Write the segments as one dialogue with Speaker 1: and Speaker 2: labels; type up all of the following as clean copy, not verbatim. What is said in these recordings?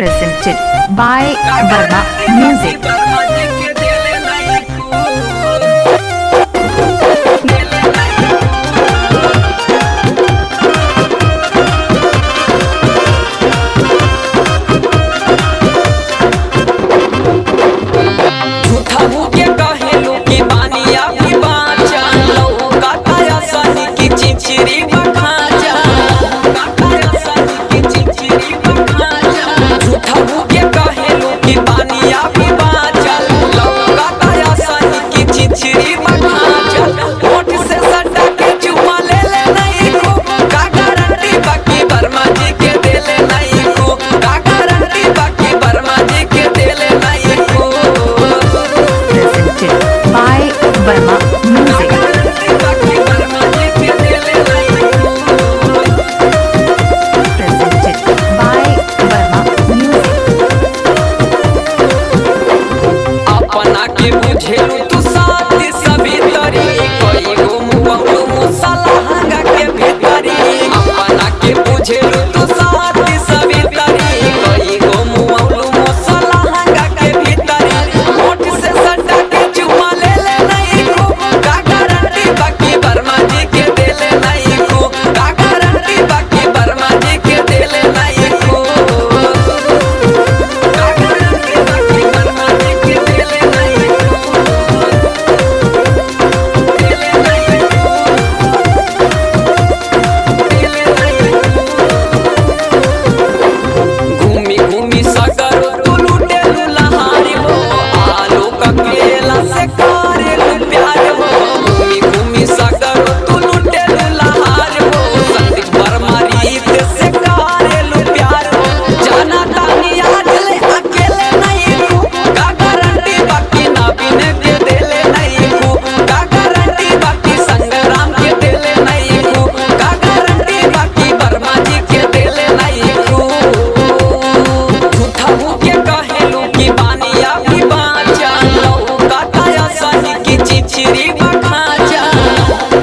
Speaker 1: presented by Verma Music. Verma Music. Presented by Verma Music.
Speaker 2: अपना के बुझेलू तू साथ सभी तरी कोई घूमू मुसला हंगा के भीतरी अपना के बुझेलू तू साथ सभी तरी कोई घूमू मुसला हंगा के भीतरी होठ से सटा के चुमा ले नहीं को का गारंटी बाकी वर्मा जी के देले नहीं को का गारंटी बाकी वर्मा जी के देले नहीं को का गारंटी बाकी वर्मा जी के देले नहीं घूमी घूमी सगर तू लूटे लहारी हो आलो ककेला से करे प्यार हो घूमी घूमी सगर तू लूटे लहार हो संदीप वर्मा रीत से करे प्यार हो जाना तानी आज ले अकेले नहीं को का गारंटी बाकी ना बिने के देले नहीं को का गारंटी बाकी संग्राम के देले नहीं को का गारंटी बाकी वर्मा जी के देले नहीं को झूठा हो के कहेलू की बानिया भी बाचा लो काटाया सही की चिचिरी बखाजा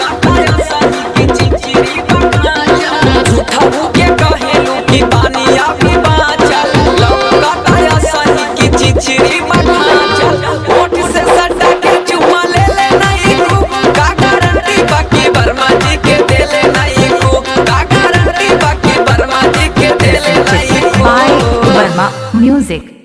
Speaker 2: काटाया सही की चिचिरी बखाजा झूठा हो के कहेलू की बानिया भी बाचा लो काटाया सही की चिचिरी बखाजा होठ से सटा के चुमा ले नहीं को का गारंटी बाकी वर्मा जी के देले नहीं को का गारंटी बाकी वर्मा जी के देले नहीं को
Speaker 1: By Verma Music.